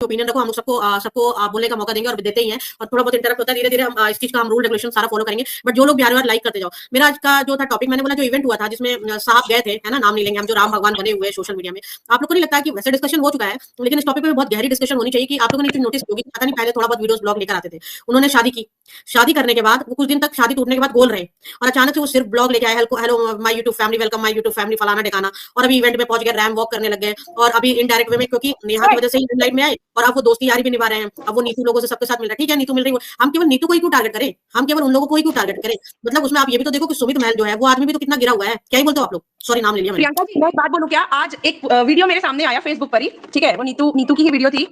Opinion रखो, हम लोग सबको बोलने का मौका देंगे और देते ही हैं, और थोड़ा बहुत इंटरप्ट होता है, धीरे-धीरे हम इस चीज़ का हम रूल रेगुलेशन सारा फॉलो करेंगे। बट जो लोग बार-बार लाइक करते जाओ। मेरा आज का जो था टॉपिक, मैंने बोला जो इवेंट हुआ था जिसमें साहब गए थे, है ना? नाम नहीं लेंगे हम, जो राम भगवान बने हुए हैं सोशल मीडिया में। आप लोग को नहीं लगता है कि वैसे डिस्कशन हो चुका है, लेकिन इस टॉपिक पे बहुत गहरी डिस्कशन होनी चाहिए कि आप लोगों ने एक चीज़ नोटिस की होगी, पता नहीं पहले थोड़ा बहुत वीडियोज़ ब्लॉग लेकर आते थे। उन्होंने शादी की, शादी करने के बाद वो कुछ दिन तक शादी टूटने के बाद बोल रहे हैं, और अचानक से वो सिर्फ ब्लॉग लेके आए, हेल्को hello my YouTube family, welcome my YouTube family, फलाना-ढिकाना, और अभी इवेंट में पहुँच गए, रैम वॉक करने लग गए, और अभी इनडायरेक्ट वे में क्योंकि नेहा की वजह से ही लाइफ में आए, और अब वो दोस्ती यारी भी निभा रहे हैं। अब वो नीतू लोगों से सबके साथ मिल रहा है, ठीक है नीतू मिल रही है, हम केवल नीतू को ही क्यों टारगेट करें? हम केवल उन लोगों को ही क्यों टारगेट करें? मतलब उसमें आप ये भी तो देखो कि सुमित महल जो है, वो आदमी भी तो कितना गिरा हुआ है। क्या ही बोलते हो आप लोग? सॉरी नाम ले लिया मैंने। प्रियंका जी, मैं एक बात बोलूं क्या? आज एक वीडियो मेरे सामने आया फेसबुक पर ही, ठीक है, वो नीतू की ही वीडियो थी,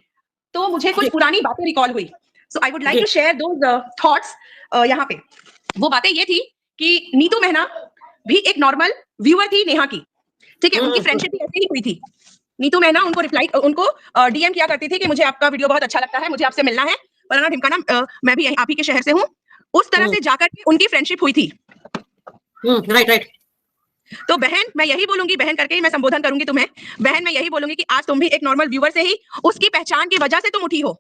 तो मुझे कुछ जी, पुरानी बातें रिकॉल हुई। सो आई वुड लाइक जी। टू शेयर दोज थॉट्स यहाँ पे। वो बातें ये थी कि नीतू मेहना भी एक नॉर्मल व्यूअर थी नेहा की, ठीक है, हुँ, उनकी हुँ, फ्रेंडशिप भी ऐसे ही हुई थी। नीतू मेहना उनको डीएम किया करती थी कि मुझे आपका वीडियो बहुत अच्छा लगता है, मुझे आपसे मिलना है, फलाना ढिमकाना, मैं भी आप ही के शहर से हूँ। उस तरह हुँ, से जाकर के उनकी फ्रेंडशिप हुई थी। हुँ, राइट, राइट। तो बहन, मैं यही बोलूंगी, बहन करके ही मैं संबोधन करूंगी तुम्हें। बहन, मैं यही बोलूंगी कि आज तुम भी एक नॉर्मल व्यूअर से ही उसकी पहचान की वजह से तुम उठी हो।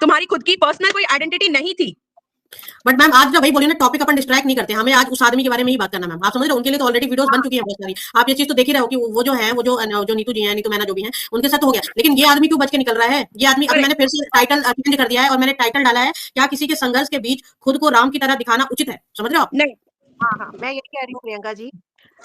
तुम्हारी खुद की पर्सनल कोई आइडेंटिटी नहीं थी। बट मैम आज जो वही बोली ना, टॉपिक अपन डिस्ट्रैक्ट नहीं करते, हमें आज उस आदमी के बारे में ही बात करना मैम। आप समझ रहे हो, उनके लिए तो ऑलरेडी वीडियोस बन चुकी है बहुत सारी। आप ये चीज तो देख ही रहे हो कि वो जो है, वो जो नीतू जी हैं, नीतू मैना जो भी हैं, उनके साथ तो हो गया, लेकिन ये आदमी क्यों बच के निकल रहा है? ये आदमी, अभी करेक्ट। मैंने फिर से टाइटल चेंज कर दिया है, और मैंने टाइटल डाला है, क्या किसी के संघर्ष के बीच खुद को राम की तरह दिखाना उचित है? समझ रहे हो आप? नहीं। हाँ, हाँ, मैं यही कह रही हूँ प्रियंका जी।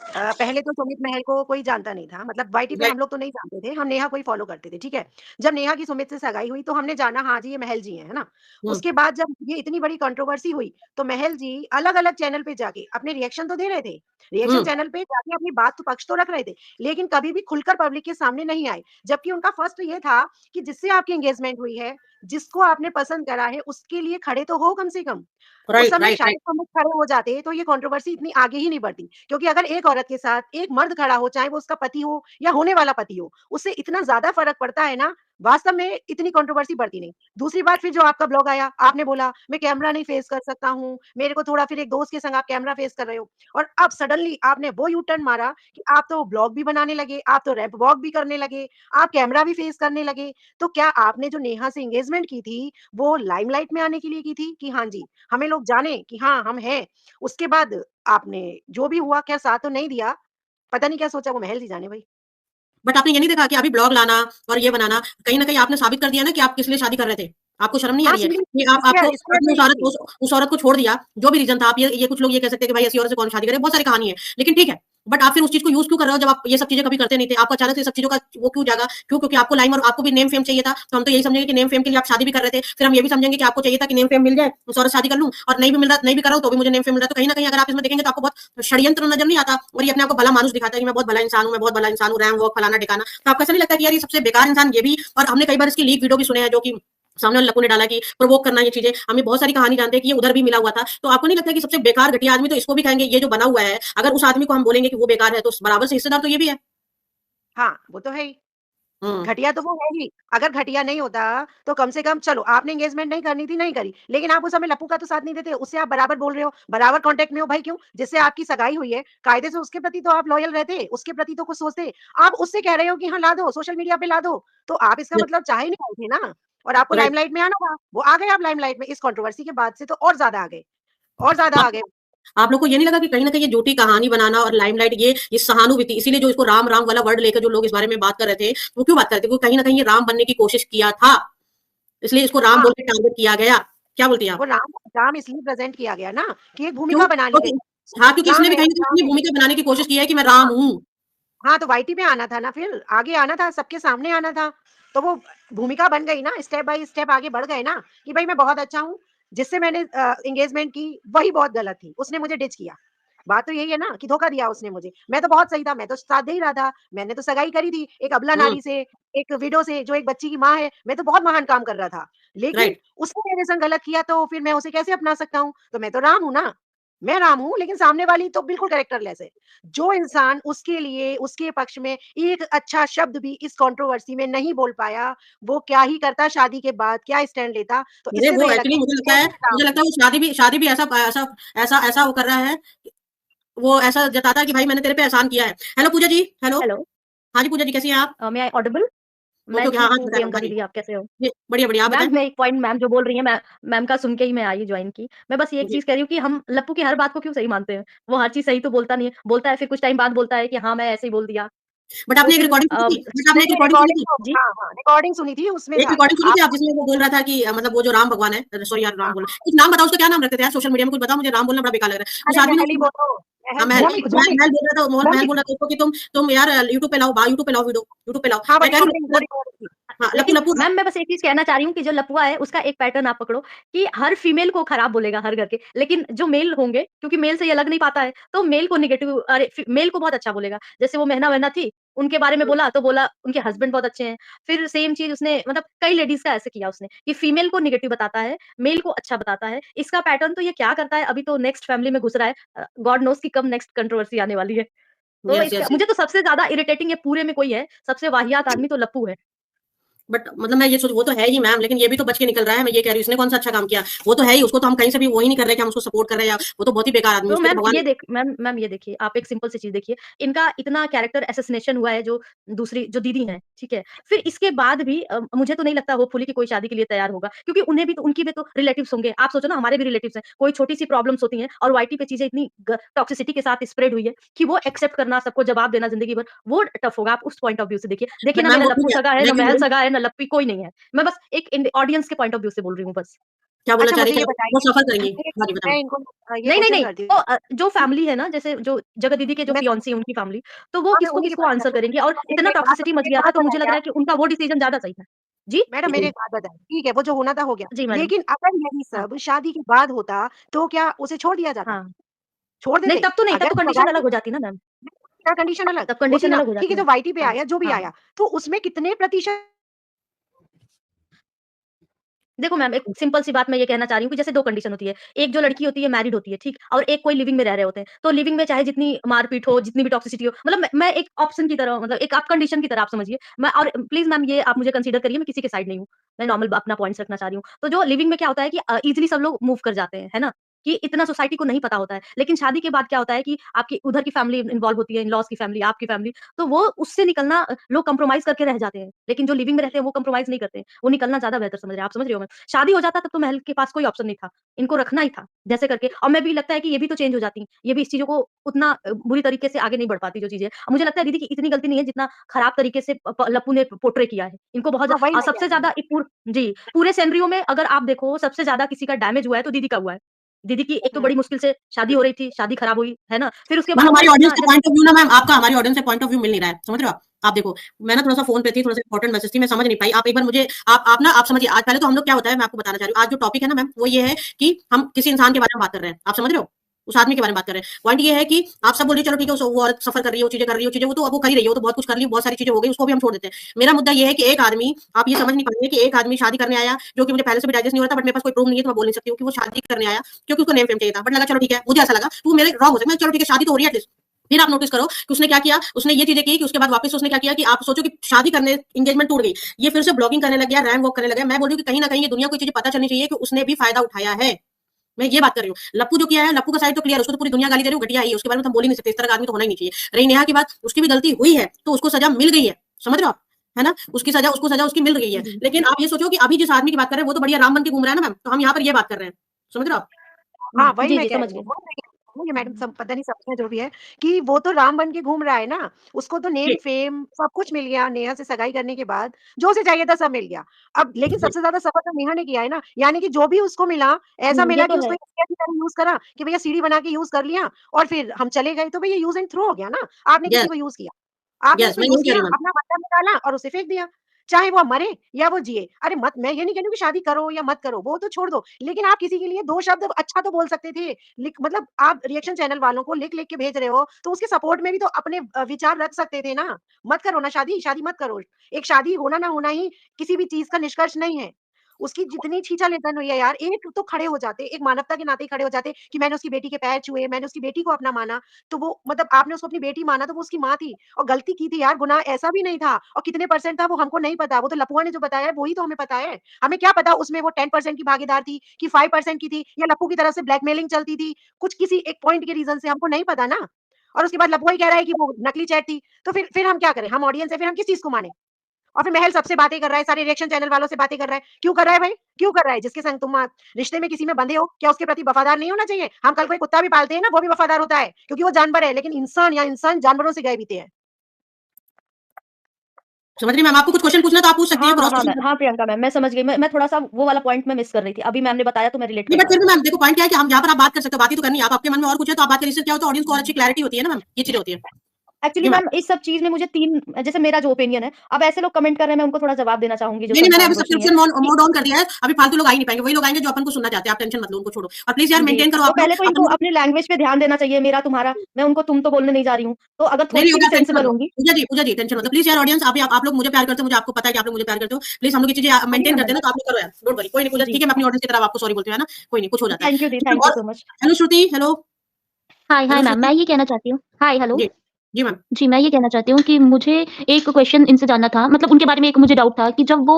पहले तो सुमित महल को कोई जानता नहीं था, मतलब वाईटी पे राइट। हम लोग तो नहीं जानते थे, हम नेहा को ही फॉलो करते थे, ठीक है? जब नेहा की सुमित से सगाई हुई तो हमने जाना हाँ जी, ये महल जी हैं, है ना? हम्म, उसके बाद जब ये इतनी बड़ी कंट्रोवर्सी हुई, तो महल जी अलग-अलग चैनल पे जाके अपने रिएक्शन तो दे रहे थे। रिएक्शन हम्म, चैनल पे जाके अपनी बात तो पक्ष तो रख रहे थे, लेकिन कभी भी खुलकर पब्लिक के सामने नहीं आए। जबकि उनका फर्स्ट ये था कि जिससे आपकी एंगेजमेंट हुई है, जिसको आपने पसंद करा है, उसके लिए खड़े तो हो कम से कम। उस राइट, समय राइट, शायद राइट। हम लोग खड़े हो जाते तो ये कंट्रोवर्सी इतनी आगे ही नहीं बढ़ती। क्योंकि अगर एक औरत के साथ एक मर्द खड़ा हो, चाहे वो उसका पति हो या होने वाला पति हो, उससे इतना ज़्यादा फ़र्क पड़ता है ना, वास्तव में इतनी कंट्रोवर्सी बढ़ती नहीं। दूसरी बात, फिर जो आपका ब्लॉग आया, आपने बोला मैं कैमरा नहीं फेस कर सकता हूँ, मेरे को थोड़ा, फिर एक दोस्त के संग आप कैमरा फेस कर रहे हो, और अब सडनली आपने वो यू टर्न मारा कि आप तो ब्लॉग भी बनाने लगे, आप तो रैंप वॉक भी करने लगे, आप कैमरा भी फेस करने लगे। तो क्या आपने जो नेहा से एंगेजमेंट की थी, वो लाइमलाइट में आने के लिए की थी कि हाँ जी, हमें लोग जाने कि हाँ, हम हैं? उसके बाद आपने जो भी हुआ, खैर साथ तो नहीं दिया, पता नहीं क्या सोचा, वो महल जी जाने भई। बट आपने ये नहीं देखा कि अभी ब्लॉग लाना और ये बनाना, कहीं न कहीं आपने साबित कर दिया ना कि आप किस लिए शादी कर रहे थे। आपको शर्म नहीं आ हाँ, रही है? सीढ़ी कि आप स्क्वायर आपको स्क्वायर आपने बिल्डिंग थी। उस औरत को छोड़ दिया, जो भी रीज़न था, आप ये कुछ लोग ये कह सकते हैं कि भाई ऐसी औरत से कौन शादी करे, बहुत सारी कहानी है। लेकिन ठीक है, बट आप फिर उस चीज़ को यूज़ क्यों कर रहे हो जब आप ये सब चीज़ें कभी करते नहीं थे? आपको अचानक से ये सब चीज़ों का वो क्यों जागा? क्यों? क्योंकि आपको लाइम और आपको भी नेम फेम चाहिए था, तो हम तो यही समझेंगे कि नेम फेम के लिए आप शादी भी कर रहे थे। फिर हम ये भी समझेंगे कि आपको चाहिए था कि नेम फेम मिल जाए, उस औरत से शादी कर लूँ, और नहीं भी मिल रहा, नहीं भी कर रहा हूँ तो भी मुझे नेम फेम मिल रहा है। तो कहीं न कहीं अगर आप इसमें देखेंगे तो आपको बहुत षड्यंत्र नज़र नहीं आता, और ये अपने आप को भला मानुस दिखाता है कि मैं बहुत भला इंसान हूँ, मैं बहुत भला इंसान हूँ, रैम वॉक फलाना-ढिकाना। तो आपको ऐसा नहीं लगता कि यार ये सबसे बेकार इंसान ये भी, और हमने कई बार इसकी लीक वीडियो भी सुने हैं जो कि सामने वाले लप्पू ने डाला कि प्रोवोक करना ये चीज़ें, हम ये बहुत सारी कहानी जानते हैं कि ये उधर भी मिला हुआ था। तो आपको नहीं लगता कि सबसे बेकार घटिया आदमी तो इसको भी कहेंगे, ये जो बना हुआ है, अगर उस आदमी को हम बोलेंगे कि वो बेकार है, तो बराबर से हिस्सेदार तो ये भी है। हाँ, वो तो है ही। हुँ, घटिया तो वो है ही। अगर घटिया नहीं होता, तो कम से कम चलो आपने एंगेजमेंट नहीं करनी थी, नहीं करी। लेकिन आप उस समय लप्पू का तो साथ नहीं देते, उससे आप बराबर बोल रहे हो, बराबर कॉन्टैक्ट में हो भाई क्यों? जिससे आपकी सगाई हुई है, कायदे से उसके प्रति तो आप लॉयल रहते, उसके प्रति तो कुछ सोचते। आप उससे कह रहे हो कि हाँ, ला दो, सोशल मीडिया पे ला दो, तो आप इसका यस, मतलब चाह ही नहीं रहे थे ना, और आपको राइट। लाइमलाइट में आना था। वो आ गए आप लाइमलाइट में, इस कंट्रोवर्सी के बाद से तो और ज़्यादा आ गए, और ज़्यादा आ आप गए। आप लोग को ये नहीं लगा कि कहीं न कहीं ये झूठी कहानी बनाना और लाइमलाइट, ये सहानुभूति, इसीलिए जो इसको राम, राम वाला वर्ड लेकर जो लोग इस बारे में बात कर रहे थे, वो क्यों बात कर रहे थे? क्योंकि कहीं न कहीं ये राम बनने की कोशिश किया था, इसलिए इसको राम हाँ, बोल के टारगेट किया गया। क्या बोलती हैं आप? वो राम राम इसलिए प्रेज़ेंट किया गया ना, कि एक क्यों? भूमिका बना ली क्योंकि गई। हाँ, क्योंकि इसने राम भी है, कहीं न कहीं राम अपनी है। भूमिका बनाने की कोशिश की है कि मैं राम हाँ। हूँ। हाँ, तो वाईटी में आना था ना फिर, आगे आना था, सबके सामने आना था। तो वो भूमिका बन गई ना, स्टेप बाय स्टेप आगे बढ़ गए ना, कि भई मैं बहुत अच्छा हूँ, जिससे मैंने एंगेजमेंट की, वही बहुत गलत थी, उसने मुझे डिच किया। बात तो यही है ना कि धोखा दिया उसने मुझे। मैं तो बहुत सही था, मैं तो साथ दे ही रहा था, मैंने तो सगाई करी थी, एक अबला हुँ, नारी से, एक विडो से, जो एक बच्ची की माँ है, मैं तो बहुत महान काम कर रहा था। लेकिन राइट। उसने मेरे संग गलत किया, तो फिर मैं उसे कैसे अपना सकता हूँ? तो मैं तो राम हूँ ना, मैं राम हूँ, लेकिन सामने वाली तो बिल्कुल कैरेक्टरलेस है। जो इंसान उसके लिए, उसके पक्ष में एक अच्छा शब्द भी इस कंट्रोवर्सी में नहीं बोल पाया, वो क्या ही करता शादी के बाद, क्या स्टैंड लेता? तो अरे इससे तो वो ये एक्चुअली लगता है मैं राम मुझे हूँ। लगता है वो शादी भी ऐसा ऐसा ऐसा ऐसा वो कर रहा है, वो ऐसा जताता है कि भाई मैंने तेरे पे एहसान किया है। हेलो पूजा जी, हेलो। हेलो। हाँ जी, पूजा जी कैसी हैं आप? मे आई ऑडिबल? ओके, मैं ओके, हाँ, ठीक हाँ, हूँ बता रहा हूँ, प्रियंका हाँ जी। दीदी, आप कैसे हो? जी, बढ़िया, बढ़िया, आप मैम, बताएँ? मैं एक पॉइंट मैम जो बोल रही हैं, मैम का सुन के ही मैं आई जॉइन की। मैं बस ये एक जी, चीज़ कह रही हूँ कि हम लप्पू की हर बात को क्यों सही मानते हैं? वो हर चीज़ सही तो बोलता नहीं है। बोलता है फिर कुछ टाइम बाद बोलता है कि हाँ, मैं ऐसे ही बोल दिया। बट तो आपने एक फिर रिकॉर्डिंग सुनी थी? बट आपने एक नहीं, रिकॉर्डिंग सुनी रिकॉर्डिंग थी? तो जी? हाँ, हाँ, रिकॉर्डिंग सुनी थी, उसमें एक था। रिकॉर्डिंग सुनी आप थी आप जिसमें वो बोल रहा था कि मतलब वो जो राम भगवान है, सॉरी यार हाँ, राम बोला, हाँ। कुछ नाम बताओ उसका क्या नाम रखते थे यार सोशल मीडिया में कुछ बताओ मुझे नाम बोलना बड़ा बेकार लग रहा है। उस अरे आदमी ने महल ही उसको बोलो, हाँ, महल महल भौमिक, महल भौमिक, महल बोल रहा था महल भौमिक। बोल रहा था उसको कि तुम यार यूट्यूब पे लाओ यूट्यूब पे लाओ। हाँ, वो मैं कह रही रिकॉर्डिंग, वो हूँ रिकॉर्डिंग थी। हाँ, लप्पू लेकिन लप्पू मैम मैं बस एक चीज़ कहना चाह रही हूँ कि जो लपुआ है उसका एक पैटर्न आप पकड़ो कि हर फीमेल को खराब बोलेगा हर घर के, लेकिन जो मेल होंगे क्योंकि मेल से ये अलग नहीं पाता है, तो मेल को नेगेटिव अरे मेल को बहुत अच्छा बोलेगा। जैसे वो मेहना-वेहना थी, उनके बारे में बोला तो बोला उनके हस्बैंड बहुत अच्छे हैं। फिर सेम चीज़ उसने मतलब कई लेडीज़ का ऐसे किया उसने कि फीमेल को नेगेटिव बताता है, मेल को अच्छा बताता है। इसका पैटर्न तो ये क्या करता है अभी तो नेक्स्ट फैमिली में घुस रहा है। गॉड नोज़ कि कब नेक्स्ट कंट्रोवर्सी आने वाली है। तो यस इसका यस। मुझे तो सबसे ज़्यादा इरिटेटिंग ये पूरे में कोई है, सबसे वाहियात आदमी तो लप्पू है। बट मतलब मैं ये सोच वो तो है ही मैम लेकिन ये भी तो बच के निकल रहा है मैं ये कह रही हूँ इसने कौन सा अच्छा काम किया वो तो है ही उसको तो हम कहीं से भी वो ही नहीं कर रहे कि हम उसको सपोर्ट कर रहे हैं या वो तो बहुत ही बेकार आदमी तो उसके तो भगवान मैम ये देखिए, आप एक सिंपल सी चीज़ देखिए, इनका इतना कैरेक्टर असैसिनेशन हुआ है जो दूसरी जो दीदी हैं, ठीक है? फिर इसके बाद भी मुझे तो नहीं लगता होपफुली कि कोई शादी के लिए तैयार होगा, क्योंकि उन्हें भी तो उनकी भी तो रिलेटिव्स होंगे। आप सोचो ना हमारे भी रिलेटिव्स हैं, कोई छोटी-सी प्रॉब्लम्स होती हैं और वाईटी पे चीज़ें इतनी टॉक्सिसिटी के साथ स्प्रेड हुई है कि वो एक्सेप्ट करना, सबको जवाब देना ज़िंदगी भर, वो टफ होगा। आप उस पॉइंट ऑफ व्यू से देखिए। देखिए बट ना मैम मेरा वो लप्पू ठीक है सगा है, ना लेकिन महल सगा है, ना लप्पी कोई नहीं है। मैं बस एक ऑडियंस के पॉइंट ऑफ व्यू से बोल रही हूँ बस। क्या बोलना अच्छा चाह रही मुझे है ये क्या वो बताइए, सफर करेंगी मैं हाँ जी बताओ मैं इनको ये नहीं, नहीं, क्वेश्चन नहीं। करती तो हूँ जो फैमिली है ना जैसे जो जगत दीदी के जो मैं फियांसी है उनकी फैमिली, तो वो हाँ, मैं उन्हीं के किसको-किसको बारे में आंसर करेंगे और पूछ इतना रही हूँ। टॉक्सिसिटी मच एक गया था बात तो मुझे लग बताइए रहा आप, है कि उनका वो डिसीजन ज़्यादा सही था। जी? मैडम मेरी एक बात बताइए, ठीक है, वो जो होना था हो गया, जी मैडम। लेकिन अगर यही हाँ, सब शादी के बाद होता, तो क्या उसे छोड़ दिया जाता? हाँ। छोड़ नहीं देते? तब तो नहीं, तब अगर तो कंडीशन सगाई अलग हो जाती ना मैम। का कंडीशन अलग तब होती कंडीशन ना, अलग हो ठीक है, जाती जो ना। वाईटी पे हाँ, आया, जो भी हाँ। आया, तो उसमें कितने प्रतिशत देखो मैम, एक सिंपल सी बात मैं ये कहना चाह रही हूँ कि जैसे 2 कंडीशन होती है। एक जो लड़की होती है मैरिड होती है, ठीक? और एक कोई लिविंग में रह रहे होते हैं। तो लिविंग में चाहे जितनी मार-पीट हो, जितनी भी टॉक्सिसिटी हो, मतलब मैं एक ऑप्शन की तरह मतलब एक आप कंडीशन की तरह आप समझिए। मैं और प्लीज़ मैम ये आप मुझे कंसीडर करिए मैं किसी के साइड नहीं हूँ। मैं नॉर्मल अपना पॉइंट्स रखना चाह रही हूँ। तो जो लिविंग में क्या होता है कि ईज़िली सब लोग मूव कर जाते हैं, है ना? कि इतना सोसाइटी को नहीं पता होता है। लेकिन शादी के बाद क्या होता है कि आपकी उधर की फैमिली इन्वॉल्व होती है, इन-लॉज़ की फैमिली, आपकी फैमिली, तो वो उससे निकलना लोग कंप्रोमाइज़ करके रह जाते हैं। लेकिन जो लिविंग में रहते हैं वो कंप्रोमाइज़ नहीं करते हैं। वो निकलना ज़्यादा बेहतर समझ रहे हैं। आप समझ रहे हो मैं? शादी हो जाता तब तो महल के पास कोई ऑप्शन नहीं था। इनको रखना ही था, जैसे करके और मैं भी लगता है कि ये भी तो चेंज हो जाती। ये भी इस चीज़ों को उतना बुरी तरीके से आगे नहीं बढ़ पाती जो चीज़ें। मुझे लगता है दीदी की इतनी गलती नहीं है जितना खराब तरीके से लप्पू ने पोर्ट्रे किया है। इनको बहुत हाँ, वही मैं कह सबसे रही हूँ। ज़्यादा जी, पूरे सिनेरियो में अगर आप देखो सबसे ज़्यादा किसी का डैमेज हुआ है तो दीदी का हुआ है। दीदी की एक तो हुँ, बड़ी मुश्किल से शादी हो रही थी, शादी खराब हुई, है ना? फिर उसके मैम बाद वो हमारी ऑडियंस इतना का जैसे पॉइंट ऑफ व्यू ना मैम आपका हमारी ऑडियंस से पॉइंट ऑफ व्यू मिल नहीं रहा है समझ रहे हो आप देखो मैं ना थोड़ा सा फोन पे थी थोड़ा सा इंपॉर्टेंट मैसेज थी मैं समझ नहीं पाई आप एक बार मुझे आप ना आप समझिए आज पहले तो हम लोग क्या होता है मैं आपको बताना चाह रही हूँ आज जो टॉपिक है ना मैम वो ये है कि हम किसी इंसान के बारे में बात कर रहे हैं आप समझ रहे हो उस आदमी के बारे में बात कर रहे हैं पॉइंट ये है कि आप सब बोल रही हो चलो ठीक है वो औरत सफर कर रही है वो चीजें कर रही है वो चीजें वो तो अब वो कर ही रही है वो तो बहुत कुछ कर रही है बहुत सारी चीजें हो गई उसको भी हम छोड़ देते हैं मेरा मुद्दा ये है कि एक आदमी आप ये समझ नहीं पाएंगे कि एक आदमी शादी करने आया जो कि मुझे पहले से भी डाइजेस्ट नहीं हो रहा था बट मेरे पास कोई प्रूफ नहीं है तो मैं बोल नहीं सकती हूँ कि वो शादी करने आया क्योंकि उसको नेम फेम चाहिए था बट लगा चलो ठीक है मुझे ऐसा लगा तो मेरे रॉन्ग हो सकता है चलो ठीक है शादी तो हो रही है एटलीस्ट फिर आप नोटिस करो कि उसने क्या किया उसने ये चीजें की कि उसके बाद वापस उसने क्या किया कि आप सोचो कि शादी करने एंगेजमेंट टूट गई ये फिर से ब्लॉगिंग करने लग गया रैंक वॉक करने लग गया मैं बोल रही हूँ कि कहीं ना कहीं ये दुनिया को चीजें पता चलनी चाहिए कि उसने भी फायदा उठाया है मैं ये बात कर रही हूँ लप्पू जो किया है लप्पू का साइड तो क्लियर उसको तो पूरी दुनिया गाली दे रही है घटिया ही है उसके बारे में तो हम बोल ही नहीं सकते इस तरह का आदमी तो होना ही नहीं चाहिए रही नेहा की बात उसकी भी गलती हुई है तो उसको सजा मिल गई है समझ रहे हो आप है ना उसको सजा उसकी मिल गई है जी। लेकिन आप ये सोचो कि अभी जिस आदमी की बात कर रहे हैं वो तो बढ़िया राम बन के घूम रहा है ना मैम तो हम यहाँ पर ये बात कर रहे हैं समझ रहे हो आप हाँ, वही जी, मैं जी, कह समझ रही हूँ, गए। वही मैं कह रही हूँ, ये मैडम सब पता नहीं समझे जो भी है, कि वो तो राम बन के घूम रहा है ना, उसको तो नेम, जी फेम सब कुछ मिल गया, नेहा से सगाई करने के बाद, जो उसे चाहिए था सब मिल गया। अब लेकिन जी सबसे ज़्यादा सफ़र तो नेहा ने किया है ना, यानी कि जो भी उसको मिला, ऐसा ये मिला कि तो उसको है। एक की तरह यूज़ करा कि भैया सीढ़ी बना के यूज़ कर लिया और फिर हम चले गए, तो भैया यूज़ एंड थ्रो हो गया ना, आपने किसी यस को यूज़ किया। आपने यस उसको मैं यूज़ यही कह किया, रही हूँ मैम अपना मतलब निकाला और उसे फेंक दिया। चाहे वो मरे या वो जिए। अरे मत मैं ये नहीं कह रही हूँ कि शादी करो या मत करो, वो तो छोड़ दो। लेकिन आप किसी के लिए 2 शब्द अच्छा तो बोल सकते थे। मतलब आप रिएक्शन चैनल वालों को लिख-लिख के भेज रहे हो, तो उसके सपोर्ट में भी तो अपने विचार रख सकते थे ना। मत करो ना शादी, शादी मत करो। एक शादी होना ना होना ही किसी भी चीज़ का निष्कर्ष नहीं है। उसकी जितनी छीछा-लेदन हुई है यार, एक तो खड़े हो जाते, एक मानवता के नाते ही खड़े हो जाते कि मैंने उसकी बेटी के पैर छुए, मैंने उसकी बेटी को अपना माना। तो वो मतलब आपने उसको अपनी बेटी माना तो वो उसकी माँ थी और गलती की थी यार, गुनाह ऐसा भी नहीं था और कितने परसेंट था वो हमको नहीं पता। वो तो लपुआ ने जो बताया है, वो ही तो हमें पता है। हमें क्या पता उसमें वो 10% की भागीदार थी कि 5% की थी या लप्पू की तरफ से ब्लैकमेलिंग चलती थी। कुछ किसी एक पॉइंट के रीज़न से हमको नहीं पता ना। और उसके बाद लपुआ ही कह रहा है कि वो नकली चैट थी। तो फिर हम क्या करें? हम ऑडियंस है, फिर हम किस चीज़ को मानें? और फिर महल सबसे बातें कर रहा है, सारे रिएक्शन चैनल वालों से बातें कर रहा है। क्यों कर रहा है भाई? क्यों कर रहा है? जिसके संग तुम रिश्ते में किसी में बंधे हो, क्या उसके प्रति वफादार नहीं होना चाहिए? हम कल कोई कुत्ता भी पालते हैं ना, वो भी वफादार होता है, क्योंकि वो जानवर है, लेकिन इंसान जानवरों से गए बीते हैं। समझ रही मैम? आपको कुछ क्वेश्चन पूछना तो आप पूछ सकती हैं, हाँ, हाँ, क्रॉस हाँ, क्वेश्चन। हाँ, प्रियंका मैम, मैं समझ गई। मैं थोड़ा-सा वो वाला पॉइंट मैं मिस कर रही थी। अभी मैम ने बताया तो मैं रिलेट नहीं कर बट पा फिर रही भी हूँ। मैम देखो पॉइंट क्या है कि हम यहाँ पर आप बात कर सकते हो, बात ही तो करनी है। आप आपके मन में और कुछ है तो आप बात करिए, इससे क्या होता है ऑडियंस को और अच्छी क्लैरिटी होती है ना मैम, ये चीजें होती है। एक्चुअली जी मैम। मैम इस सब चीज़ में मुझे 3 जैसे मेरा जो ओपिनियन है, अब ऐसे लोग कमेंट कर रहे हैं, मैं उनको थोड़ा जवाब देना चाहूँगी जो नहीं, मैंने अभी कंट्रोवर्सी है सब्सक्रिप्शन कि मोड ऑन कर दिया है। अभी फालतू लोग आ ही नहीं पाएंगे, वही लोग आएंगे जो अपन को सुनना चाहते हैं। आप टेंशन मत लो, उनको छोड़ो और प्लीज यार जी, मेंटेन करो तो आप पहले लोग तो इनको अपन। अपनी लैंग्वेज पे ध्यान देना चाहिए मेरा, तुम्हारा। मैं उनको तुम तो बोलने नहीं जा रही हूँ। तो अगर नहीं नहीं थोड़ी-सी भी होगा, टेंशन मत सेंसिबल लो होंगी। पूजा जी टेंशन मत लो प्लीज यार। ऑडियंस आप लोग मुझे प्यार करते हो, मुझे आपको पता है कि आप लोग मुझे प्यार करते हो। प्लीज हम लोग ये चीजें हाँ जी, मेंटेन हाँ, करते हैं मैम। ना, तो आप लोग करो यार, डोंट वरी। कोई नहीं पूजा, जी, ठीक है मैं अपनी ऑडियंस की तरफ आपको सॉरी बोलती हूँ, है ना, कोई नहीं, कुछ हो जाता है। थैंक यू और so much. Hello Shruti, hello hi hi hello ma'am, Shruti. मैं ये कहना चाहती हूँ। Hi hello. जी जी मैम। जी, मैं ये कहना चाहती हूँ कि मुझे एक क्वेश्चन इनसे जानना था, मतलब उनके बारे में एक मुझे डाउट था कि जब वो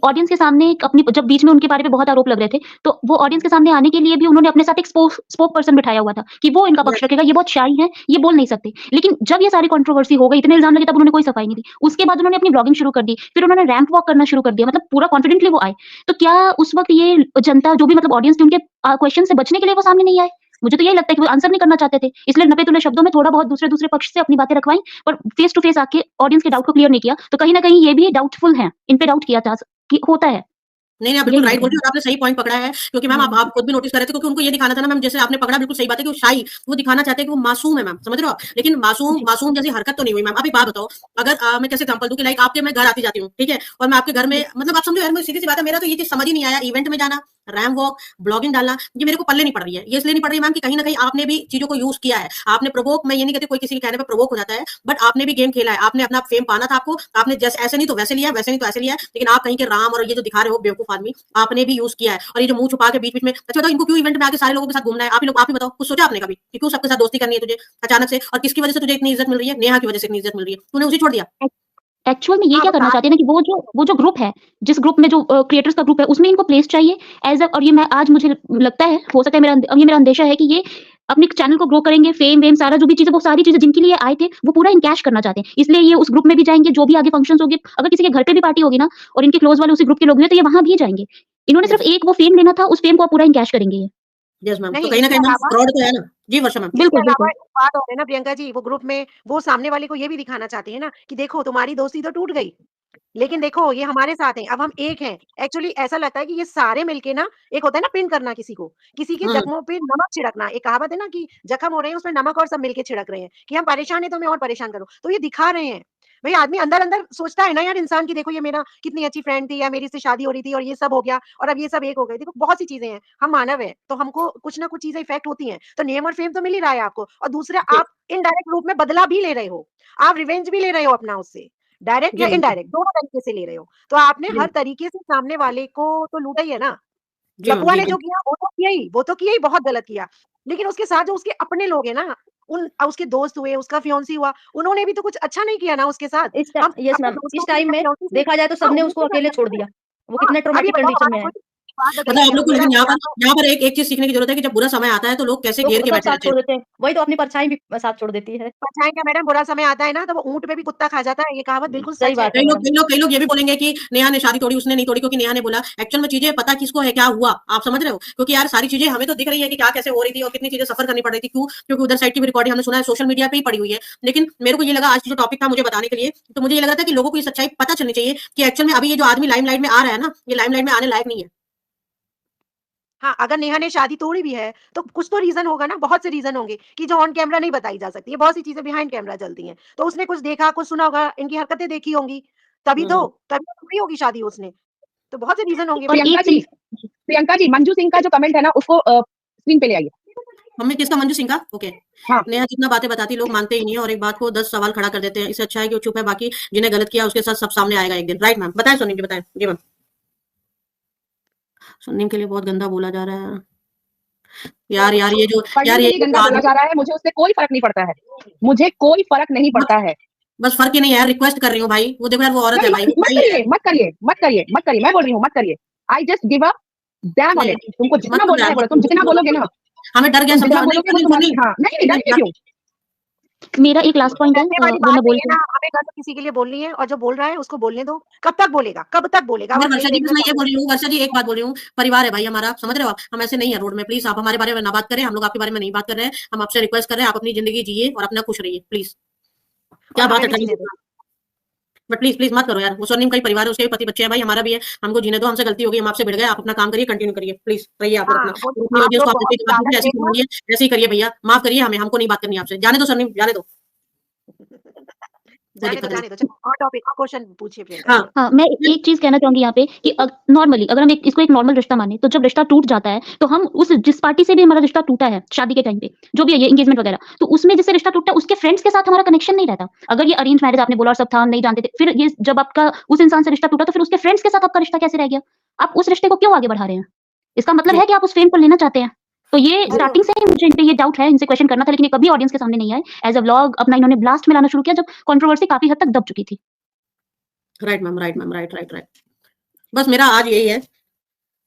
ऑडियंस के सामने अपनी जब बीच में उनके बारे में बहुत आरोप लग रहे थे, तो वो ऑडियंस के सामने आने के लिए भी उन्होंने अपने साथ एक स्पोक पर्सन बिठाया हुआ था कि वो इनका पक्ष रखेगा, ये बहुत शाई हैं, ये बोल नहीं सकते। लेकिन जब ये सारी कंट्रोवर्सी हो गई, इतने इल्ज़ाम लगे, तब उन्होंने कोई सफाई नहीं दी। उसके बाद उन्होंने अपनी ब्लॉगिंग शुरू कर दी, फिर उन्होंने रैंप वॉक करना शुरू कर दिया, मतलब पूरा कॉन्फिडेंटली वो आए। तो क्या उस वक़्त ये जनता जो भी मतलब ऑडियंस थी, उनके क्वेश्चन से बचने के लिए वो सामने नहीं आए? मुझे तो यही लगता है कि वो आंसर नहीं करना चाहते थे, इसलिए नपे-तुले शब्दों में थोड़ा बहुत दूसरे-दूसरे पक्ष से अपनी बातें रखवाई, पर फेस टू फेस आके ऑडियंस के डाउट को क्लियर नहीं किया। तो कहीं न कहीं ये भी डाउटफुल हैं, इन पे डाउट किया जा कि होता है। नहीं, नहीं, आप यही बिल्कुल मेरा राइट बोल रही कहना हो और आपने सही पॉइंट पकड़ा है, क्योंकि मैम है। आप खुद भी नोटिस कर रहे थे, क्योंकि उनको ये दिखाना था ना मैम, जैसे आपने पकड़ा बिल्कुल सही बात है कि वो शाई, वो दिखाना चाहते हैं कि वो मासूम है मैम, समझ रहे हो आप? लेकिन मासूम जी, मासूम जैसी हरकत तो नहीं हुई मैम। अब एक बात बताओ, अगर मैं कैसे एग्जांपल दूँ कि लाइक आपके मैं घर आती-जाती हूँ, ठीक है? और मैं आपके घर में जी, मतलब आप समझो यार, मैं सीधी-सी बात है, मेरा तो ये चीज़ समझ ही नहीं आया, इवेंट में जाना, रैंप वॉक, ब्लॉगिंग डालना, ये मेरे को पल्ले नहीं पड़ रही है। ये इसलिए नहीं पड़ रही मैम कि कहीं न कहीं आपने भी चीज़ों को यूज़ किया है। आपने प्रोवोक, मैं ये नहीं कहती कोई किसी के कहने पे प्रोवोक हो जाता है, बट आपने भी गेम खेला है। आपने अपना फेम पाना था आपको, आपने जैसे ऐसे नहीं तो वैसे लिया, वैसे नहीं तो ऐसे लिया है, लेकिन आप कहीं के राम और ये जो दिखा रहे हो बेवकूफ आदमी, आपने भी यूज़ किया है। और ये जो मुँह छुपा के बीच-बीच में, अच्छा बताओ इनको क्यों इवेंट में आके सारे लोगों के साथ घूमना है? आप ही बताओ, कुछ सोचा आपने कभी कि क्यों सबके साथ दोस्ती करनी है तुझे अचानक से? और किसकी वजह से तुझे इतनी इज़्ज़त मिल रही है? नेहा की वजह से इतनी इज़्ज़त मिल रही है। तूने उसे छोड़ दिया। एक्चुअल में ये हाँ, क्या वो करना बात चाहते हैं ना कि वो जो ग्रुप है, जिस ग्रुप में जो क्रिएटर्स का ग्रुप है, उसमें इनको प्लेस चाहिए एज़ अ, और ये मैं आज मुझे लगता है, हो सकता है ये मेरा अंदेशा है कि ये अपने चैनल को ग्रो करेंगे, फेम-वेम सारा जो भी चीज़ें, वो सारी चीज़ें जिनके लिए आए थे, वो पूरा इनकैश करना चाहते हैं। इसलिए ये उस ग्रुप में भी जाएँगे, जो भी आगे फंक्शन्स होंगे, अगर किसी के घर पे भी पार्टी होगी ना और इनके क्लोज़ वाले उसी ग्रुप के लोग हैं, तो ये वहाँ भी जाएँगे। इन्होंने यस, सिर्फ़ एक वो फेम लेना था, उस फेम को आप पूरा इनकैश करेंगे ये। Yes ma'am. तो नहीं, कहीं न इसके कहीं मैम अलावा फ्रॉड तो है ना? जी वर्षा मैम। इसके बिल्कुल, अलावा बिल्कुल। एक बात और है ना प्रियंका जी, वो ग्रुप में वो सामने वाले को ये भी दिखाना चाहते हैं ना कि देखो तुम्हारी दोस्ती तो टूट गई, लेकिन देखो ये हमारे साथ हैं, अब हम एक हैं। एक्चुअली ऐसा लगता है कि ये सारे मिलके ना, एक होता है ना पिन करना किसी को, किसी के हुँ, जख्मों पे नमक छिड़कना। एक कहावत है ना कि जख्म हो रहे हैं उसमें नमक और सब मिलके छिड़क रहे हैं कि हम परेशान हैं तो हमें और परेशान करो। तो ये दिखा रहे हैं। भई आदमी अंदर-अंदर सोचता है ना यार इंसान की, देखो ये मेरा कितनी अच्छी फ्रेंड थी या मेरी इससे शादी हो रही थी और ये सब हो गया और अब ये सब एक हो गए। देखो बहुत सी चीज़ें हैं, हम मानव हैं, तो हमको कुछ ना कुछ चीज़ें इफ़ेक्ट होती हैं। तो नेम और फेम तो मिल ही रहा है आपको, और दूसरा जी, आप इनडायरेक्ट रूप में बदला भी ले रहे हो। आप रिवेंज भी ले रहे हो अपना उससे। डायरेक्ट जी या मैम, जी। इनडायरेक्ट दोनों तरीके से ले रहे हो। तो आपने जी, हर तरीके से सामने वाले को तो लूटा ही है ना। जी मैम, लपुआ जी, ने जी। जो किया वो तो किया ही, बहुत गलत किया। लेकिन उसके साथ जो उसके अपने लोग हैं ना, उसके दोस्त हुए, उसका फियांसी हुआ, उन्होंने भी तो कुछ अच्छा नहीं किया ना उसके साथ। इस टा हम यस अपने मैम, दोस्तों इस से टाइम या में फियांसी से, देखा जाए तो हाँ, सबने उसको उनसे कर अकेले छोड़ सकते हैं। दिया। वो हाँ, कितने अब ये ट्रॉमेटिक बताओ कंडीशन हमारा में है। कोई बात मतलब बताइए आप ना, लोग को मेरा लेकिन यहाँ पर यहाँ पर एक चीज़ सीखने की ज़रूरत है कि जब बुरा समय आता है तो लोग कैसे तो घेर के सब बैठे साथ रहते हैं। छोड़ देते हैं। वही तो अपनी परछाई भी साथ छोड़ देती है। परछाई का मैडम बुरा समय आता है ना, तो वो ऊँट पे भी कुत्ता खा जाता है, ये कहावत बिल्कुल सही सच है। बात है मैडम। कई लोग ये भी बोलेंगे कि नेहा ने शादी तोड़ी, उसने नहीं तोड़ी क्योंकि नेहा ने बोला। एक्चुअल में चीज़ें पता किसको है, क्या हुआ, आप समझ रहे हो? क्योंकि यार सारी चीज़ें हमें तो दिख रही है कि क्या कैसे हो रही थी और कितनी चीज़ें सफ़र करनी पड़ रही थी। क्यों? क्योंकि उधर साइड की भी रिकॉर्डिंग हमने सुना है, सोशल मीडिया पे ही पड़ी हुई है। लेकिन मेरे को ये लगा आज जो टॉपिक था मुझे बताने के लिए, तो मुझे ये लग रहा था कि लोगों को ये सच्चाई पता चलनी चाहिए कि एक्चुअल में अभी ये जो आदमी लाइमलाइट में आ रहा है ना, ये लाइमलाइट में आने लायक नहीं है। हाँ, अगर नेहा ने शादी तोड़ी भी है, तो कुछ तो रीज़न होगा ना, बहुत से रीज़न होंगे कि जो ऑन कैमरा नहीं बताई जा सकती है, बहुत सी चीज़ें बिहाइंड कैमरा चलती हैं। तो उसने कुछ देखा, कुछ सुना होगा, इनकी हरकतें देखी होंगी, हुँ, हुँ। तभी तो तोड़ी होगी शादी उसने। तो बहुत से रीज़न होंगे और भई। एक चीज़ प्रियंका जी, मंजू सिंह का जो कमेंट है ना, उसको स्क्रीन पे ले आइए। मम्मी किसका? मंजू सिंह का? ओके। हाँ, नेहा जितना बातें बताती लोग मानते ही नहीं है और एक बात को 10 सवाल खड़ा कर देते हैं। इससे अच्छा है कि वो चुप है, बाकी जिन्हें गलत किया उसके साथ सब सामने आएगा एक दिन। Right ma'am? बताएँ सोनी जी बताएँ। जी मैम। सुनने के लिए बहुत गंदा बोला जा रहा है। यार यार ये जो पढ़ने यार के ये लिए जो गंदा बोला जा रहा है, मुझे उससे कोई फ़र्क नहीं पड़ता है। मुझे कोई फ़र्क नहीं बस पड़ता है। बस फ़र्क ही नहीं है यार, रिक्वेस्ट कर रही हूँ भाई। वो देखो यार वो औरत है नहीं, भाई, मत वो मत भाई है। करिए, मत करिए, मत करिए, मत करिए। मैं बोल रही हूँ, मत करिए। I just give a dam on नहीं, इट। तुमको मत जितना करो बोलना यार, है बोलो, मत तुम करो, जितना मत बोलोगे करो। ना, हमें डर गया तुम समझो जितना नहीं बोलोगे वो सुनिए तुम्हारी, सुनिए हाँ, नहीं, सुनिए डरते यार क्यों? मेरा एक लास्ट पॉइंट है करने वाली वो बात मैं बोल नहीं है ना, हमें गलत किसी के लिए बोलनी है, और जो बोल रहा है उसको बोलने दो। कब तक बोलेगा? कब तक बोलेगा? मैं और वर्षा जी मेरे बस मैं ये बोल रही हूँ, वर्षा जी एक बात बोल रही हूँ, परिवार है भाई हमारा, समझ रहे हो आप? हम ऐसे नहीं है रोड में, प्लीज आप हमारे बारे में ना बात करें, हम लोग आपके बारे में नहीं बात कर रहे हैं, हम आपसे रिक्वेस्ट कर रहे हैं, आप अपनी जिंदगी जिए और अपना खुश रहिए प्लीज। क्या और बात हमें है भी जीने ट्राई, दो। बट प्लीज प्लीज मत करो यार, वो स्वर्णिम का ही परिवार है, उसके भी पति बच्चे हैं भाई, हमारा भी है, हमको जीने दो, हमसे गलती होगी, हम आपसे भिड़ गए, आप अपना काम करिए, कंटिन्यू करिए, प्लीज रहिए आप लोग हाँ, अपना, वो और अपनी आप ऑडियंस लोग को आप बहुत जैसे जवाब लालच दीजिए, ऐसे देते हो। ही ऐसे ही करिए भैया, माफ करिए हमें, हमको नहीं बात करनी आपसे, जाने दो स्वर्णिम, जाने दो, कोई दिक्कत नहीं। जाने दो, चलो और टॉपिक और क्वेश्चन पूछिए प्रियंका हाँ जी। हाँ, मैं एक चीज़ कहना चाहूँगी यहाँ पे कि नॉर्मली अगर हम इसको एक नॉर्मल रिश्ता माने, तो जब रिश्ता टूट जाता है, तो हम उस जिस पार्टी से भी हमारा रिश्ता टूटा है, शादी के टाइम पे, जो भी है ये एंगेजमेंट वगैरह, तो उसमें जिससे रिश्ता टूटा है, उसके फ्रेंड्स के साथ हमारा कनेक्शन नहीं रहता। अगर ये अरेंज मैरिज आपने बोला और सब था, हम नहीं जानते थे, फिर ये जब आपका उस इंसान से रिश्ता टूटा, तो फिर उसके फ्रेंड्स के साथ आपका रिश्ता कैसे रह गया? आप उस रिश्ते को क्यों आगे बढ़ा रहे हैं? इसका मतलब जी है कि आप उस फेम को लेना चाहते हैं। तो ये अरे स्टार्टिंग से ही मुझे इन पे ये डाउट है, इनसे क्वेश्चन करना था, लेकिन ये कभी ऑडियंस के सामने नहीं आए। एज़ अ व्लॉग अपना इन्होंने ब्लास्ट में लाना शुरू किया, जब कंट्रोवर्सी काफ़ी हद तक दब चुकी थी। Right ma'am, right ma'am, right right right. बस मेरा आज यही है,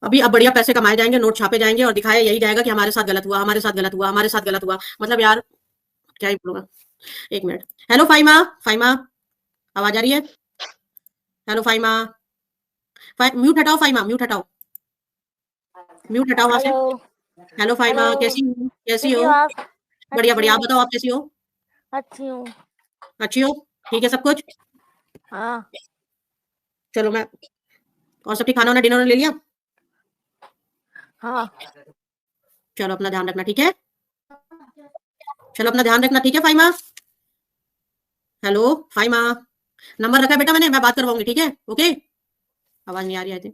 अभी अब बढ़िया पैसे कमाए जाएंगे, नोट छापे जाएंगे और दिखाया यही जाएगा कि हमारे साथ गलत हुआ, हमारे साथ गलत हुआ, हमारे साथ गलत हुआ, मतलब यार क्या ही बोलूंगा। एक मिनट, हेलो फाइमा, फाइमा आवाज आ रही है? हेलो फाइमा, म्यूट हटाओ, फाइमा म्यूट हटाओ, म्यूट हटाओ वहां से। हेलो। Hello Faima, hello. कैसी हो? कैसी कैसी हो? हो आप? बढ़िया अच्छी बढ़िया, आप हूँ। बताओ आप कैसी हो? अच्छी हूँ। अच्छी हो? ठीक है सब कुछ? हाँ। चलो मैं, और सब ठीक, खाना वाना डिनर ले लिया? हाँ। चलो अपना ध्यान रखना, ठीक है? चलो अपना ध्यान रखना, ठीक है फाइमा? हेलो फाइमा, नंबर रखा है बेटा मैंने, मैं बात करवाऊंगी, ठीक है? ओके, आवाज नहीं आ रही है।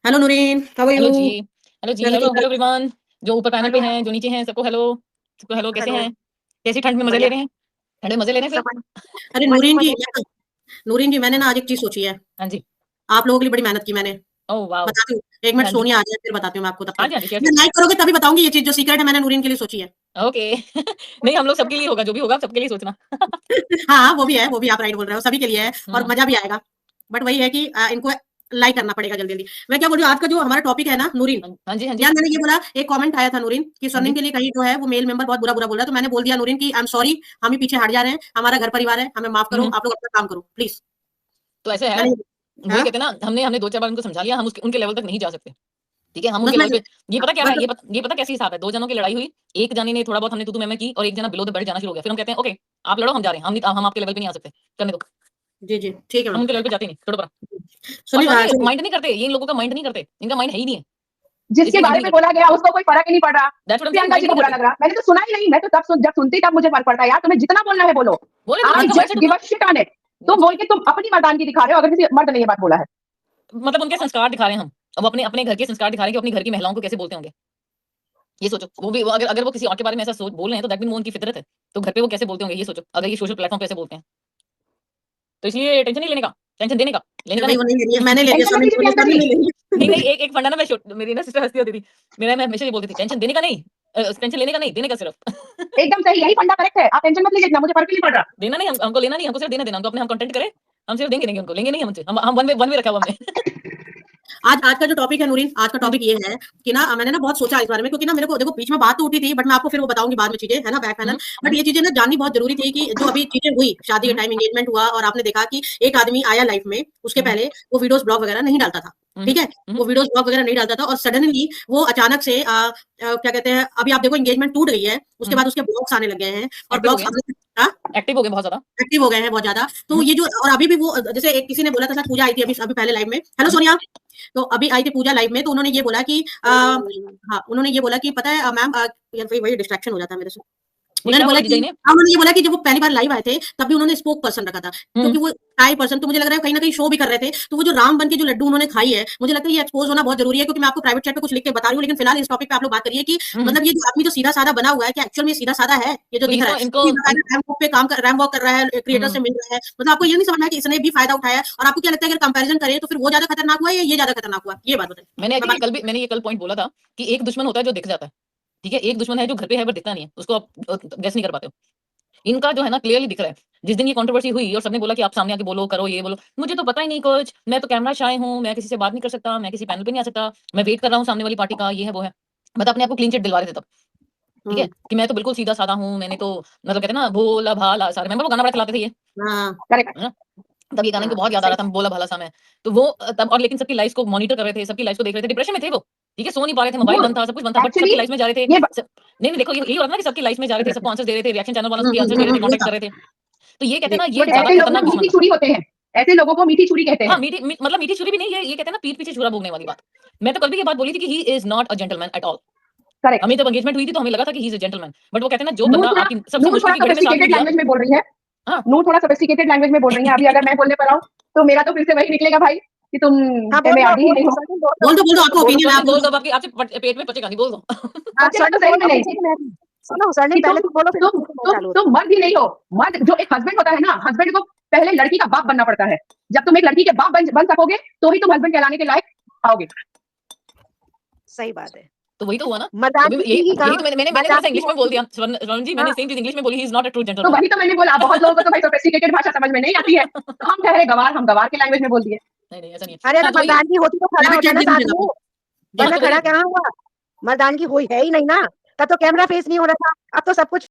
Hello Noorin, how are hello you? जी। हेलो जी। मैं हेलो बिल्कुल हेलो एवरीवन। जो ऊपर पैनल पे हेलो हैं, जो नीचे हैं, सबको हेलो। सबको हेलो, कैसे हेलो, हैं? कैसी ठंड में मजे ले बढ़िया रहे हैं? ठंड में मजे ले रहे हैं सब फिर? अरे मजे नूरीन जी, मजे। नूरीन जी मैंने ना आज एक चीज सोची है, हाँ जी। आप लोगों के लिए बड़ी मेहनत की मैंने, ओह वाओ। बताती हूँ। एक मिनट हाँ जी। सोनिया आ जाए फिर बताती हूँ मैं आपको, तब हाँ तक जी, हाँ जी, शेयर मैं करिए। लाइक करोगे तभी बताऊंगी ये चीज, जो सीक्रेट है मैंने नूरीन के लिए सोची है। ओके। नहीं, हम लोग सबके लिए होगा, जो भी होगा सबके लिए सोचना। हाँ वो भी है, वो भी आप राइट बोल रहे हो, सभी के लिए है और हम्म। मजा भी आएगा, बट वही है कि इनको लाइक करना पड़ेगा जल्दी जल्दी। मैं क्या बोल रही हूँ, आज का जो हमारा टॉपिक है ना नूरीन, हाँ जी, हाँ जी, यार मैंने ये बोला, एक कमेंट आया था नूरीन कि हाँ स्वर्णिम जी। के लिए कहीं जो है वो मेल मेंबर बहुत बुरा बुरा बोल रहा है, तो मैंने बोल दिया नूरीन की आई एम सॉरी, हम ही पीछे हट जा रहे हैं, हमारा घर परिवार है, हमें माफ करो, हम्म। आप लोग अपना काम करो प्लीज। तो ऐसे है, मैंने वही हाँ कहते हैं ना, हमने हमने 2-4 बार उनको समझा लिया, हम उनके लेवल तक नहीं जा सकते। ठीक है, हम बस उनके मैं लेवल पे, ये पता क्या है, बस ये पता कैसी हिसाब है, 2 जनों की लड़ाई हुई, एक जने ने थोड़ा बहुत हमने तू मैं की और एक जना बिलो द बेल्ट जाना शुरू हो गया। फिर हम कहते हैं ओके, आप लड़ो, हम जा रहे हैं, हम आपके लेवल पे नहीं आ सकते, करने दो। जी जी ठीक है हम मैम। उनके लेवल पे जाते ही नहीं, छोड़ो परा। और सुनिए स्वामी सुनिए, माइंड नहीं करते, ये इन लोगों का माइंड नहीं करते, इनका माइंड है ही नहीं है, जिसके इसलिए बारे नहीं में करते। बोला गया उसको कोई फर्क ही नहीं पड़ रहा। That's what I am saying, Priyanka mind ji को नहीं बुरा करते। लग रहा, मैंने तो सुना ही नहीं, मैं तो जब सुनती तब मुझे फर्क पड़ता है। यार तुम्हें जितना बोलना है बोलो, बोले तो आई उनका जस्ट माइंडसेट गिव उतना, अ शिट ऑन इट। तुम दैट्स बोल व्हाट, के तुम अपनी मर्दानगी दिखा रहे हो, अगर किसी मर्द ने ये बात बोला है। मतलब उनके संस्कार दिखा रहे हैं हम, अब अपने अपने घर के संस्कार दिखा रहे हैं कि अपनी घर की महिलाओं को कैसे बोलते होंगे। ये सोचो, वो भी अगर अगर वो किसी और के बारे में ऐसा सोच बोल रहे हैं, तो दैट मीन वो उनकी फितरत है, तो घर पे वो कैसे बोलते होंगे, ये सोचो, अगर ये सोशल प्लेटफॉर्म पे ऐसे बोलते हैं। तो इसलिए टेंशन नहीं लेने का, टेंशन देने का, लेने का भाई नहीं। वो नहीं ले रही है, मैंने ले लिया, टेंशन मत स्वर्णिम लीजिए को प्रियंका स्वर्णिम जी, ने ले नहीं लिया। नहीं, एक फंडा ना, मेरी ना सिस्टर हंसती होती थी, मेरा मैं हमेशा ये बोलती थी, टेंशन देने का नहीं, टेंशन लेने का नहीं, देने का सिर्फ। एकदम सही, यही फंडा करेक्ट है। आप टेंशन मत लीजिए, इतना मुझे फर्क ही नहीं पड़ रहा। देना नहीं, हमको लेना नहीं, हमको सिर्फ देना देना, हमको अपने हम कंटेंट करें, हम सिर्फ देंगे देंगे, उनको लेंगे नहीं, हमसे हम वन वे रखा हुआ हमने। आज आज का जो टॉपिक है नूरीन, आज का हाँ जी। टॉपिक ये है कि ना मैंने ना बहुत सोचा इस बारे में, क्योंकि ना मेरे को देखो बीच में बात तो उठी थी, बट मैं आपको फिर वो बताऊंगी बाद में चीजें, है ना, बैक पैनल। बट ये चीजें ना जाननी बहुत जरूरी थी कि जो अभी चीजें हुई, शादी के टाइम एंगेजमेंट हुआ और आपने देखा कि एक आदमी आया लाइफ में, उसके पहले वो वीडियोस ब्लॉग वगैरह नहीं डालता था, ठीक है, वो वीडियोस ब्लॉग वगैरह नहीं डालता था, और सडनली वो अचानक से क्या कहते हैं, अभी आप देखो एंगेजमेंट टूट गई है, उसके बाद उसके ब्लॉग्स आने लग गए हैं, और एक्टिव हो ब्लॉग्स गए, एक्टिव हो गए बहुत ज्यादा। एक्टिव हो गए हैं बहुत ज्यादा। तो ये जो, और अभी भी वो, जैसे एक किसी ने बोला था, शायद पूजा आई थी अभी अभी पहले लाइव में, हेलो सोनिया, तो अभी आई थी पूजा लाइव में, तो उन्होंने ये बोला कि हाँ उन्होंने ये बोला कि पता है मैम, यार वही डिस्ट्रैक्शन हो जाता है मेरे से। ये उन्होंने क्या बोला बोला कि जीजा जी ने? उन्होंने ये बोला कि जब वो पहली बार लाइव आए थे तब भी उन्होंने स्पोक पर्सन रखा था, क्योंकि वो टाई पर्सन, तो मुझे लग रहा है कहीं ना कहीं शो भी कर रहे थे, तो वो जो राम बन के जो लड्डू उन्होंने खाई है, मुझे लगता है ये एक्सपोज होना बहुत जरूरी है, क्योंकि मैं आपको प्राइवेट चैट पे कुछ लिख के बता रही हूँ, लेकिन फिलहाल इस टॉपिक पे आप लोग बात करिए कि मतलब ये जो आदमी जो सीधा साधा बना हुआ है, कि एक्चुअल में सीधा साधा है ये जो तो दिख रहा इनको है, इनको रैम वॉक पे काम कर, रैम वॉक कर रहा है, क्रिएटर से मिल रहा है, मतलब आपको ये नहीं समझना है कि इसने भी फायदा उठाया है, और आपको क्या लगता है अगर कंपैरिजन करें तो फिर वो ज्यादा खतरनाक हुआ या ये ज्यादा खतरनाक हुआ, ये बात बताइए। मैंने आई मैं थिंक बात कल भी मैंने ये कल पॉइंट बोला था कि एक दुश्मन होता है जो दिख जाता है, ठीक है, एक दुश्मन है जो घर पे है बट दिखता नहीं है, उसको आप गेस नहीं कर पाते हो। इनका जो है ना क्लियरली दिख रहा है। जिस दिन ये कंट्रोवर्सी हुई और सबने बोला कि आप सामने आके बोलो, करो, ये बोलो, मुझे तो पता ही नहीं कुछ, मैं तो कैमरा शाय हूँ, मैं किसी से बात नहीं कर सकता, मैं किसी पैनल पे नहीं आ सकता, मैं वेट कर रहा हूँ सामने वाली पार्टी का, ये है वो है, मतलब अपने आप को क्लीन चिट दिलवा रहे थे तब। ठीक है, कि मैं तो बिल्कुल सीधा-साधा हूँ, मैंने तो मतलब कहते हैं ना भोला भाला सा, रिमेंबर वो गाना बड़ा चलाते थे ये, हाँ, करेक्ट। है ना? तब ये गाना इनको हाँ, बहुत याद आ सही रहा था, भोला भाला सा मैं। तो वो तब और लेकिन सबकी लाइफ़्स को मॉनिटर कर रहे थे, सबकी लाइफ़्स को देख रहे थे, डिप्रेशन में थे वो, ठीक है? सो नहीं पा रहे थे, मोबाइल वो बंद था, सब कुछ बंद था, बट एक्चुअली सबकी लाइफ़ में जा रहे थे। ये सब नहीं, देखो यही हो रहा था ना कि सबकी लाइफ़ में जा रहे थे, सबको आंसर्स दे रहे थे, रिएक्शन चैनल वालों सबके आंसर्स दे रहे थे, वही कॉन्टेक्ट था। कर रहे थे। तो ये कहते जी, हैं ना, ये बट ज़्यादा ऐसे लोग ना खतरनाक मीठी दुश्मन था। छुरी होते हैं, ऐसे लोगों को मीठी छुरी कहते हाँ, हैं। मतलब मीठी छुरी भी नहीं, ये कहते हैं ना पीठ पीछे छुरा भोगने वाली बात। मैं तो कल भी ये बात बोली थी कि he is not a gentleman at all. Correct. हमें जब एंगेजमेंट हुई थी तो हमें लगा था कि he is a gentleman, but वो कहते हैं ना जो नूर बंदा थोड़ा आपकी सबसे मुश्किल की घड़ी में साथ नहीं सोफिस्टिकेटेड दिया। लैंग्वेज में बोल रही है। हाँ। नूर थोड़ा सोफिस्टिकेटेड लैंग्वेज में बोल रही है। अभी अगर मैं बोलने पर आऊँ, तो मेरा तो फिर से वही निकलेगा भाई कि तुम हाँ, बोल दो, एमएआरडी ही बोल हाँ। दो, नहीं हो। सचिन बोल बोल दो। दो, आपका बोल ओपिनियन है, आप बोल बोलो। दो, आपके आपसे पेट में पचेगा नहीं, बोल दो। हाँ, पचेगा तो तो सही सही में में नहीं। नहीं। सुनो सरनी कि पहले तुम बोलो फिर मैं चालू होता तुम मर्द ही नहीं हो। मर्द जो एक हस्बैंड होता है ना, हस्बैंड को पहले लड़की का बाप बनना पड़ता है। जब तुम एक लड़की के बाप बन सकोगे, तो ही तुम हस्बैंड कहलाने के लायक आओगे। सही बात है। तो वही तो हुआ ना। तो मर्दानगी यही की यही तो मैंने थोड़ा सा मर्दानगी इंग्लिश में बोल दिया। स्वर्ण जी, मैंने हाँ, सेम चीज़ इंग्लिश में बोली, he is not a true तो जेंटलमैन। वही तो मैंने बोला, बहुत लोगों को तो भाई सोफिस्टिकेटेड भाषा समझ में नहीं आती है। तो हम ठहरे गँवार, हम गँवार की लैंग्वेज में बोल दिए। नहीं, ऐसा नहीं अरे है। हाँ, अगर तो वही मर्दानगी होती तो खड़ा प्राइवेट होता चैट ना दे साथ दीजिए में, आपको। हाँ, वरना तो वही खड़ा कहाँ हुआ? मर्दानगी हुई है ही नहीं ना, तब तो कैमरा फेस नहीं हो रहा था, अब तो सब कुछ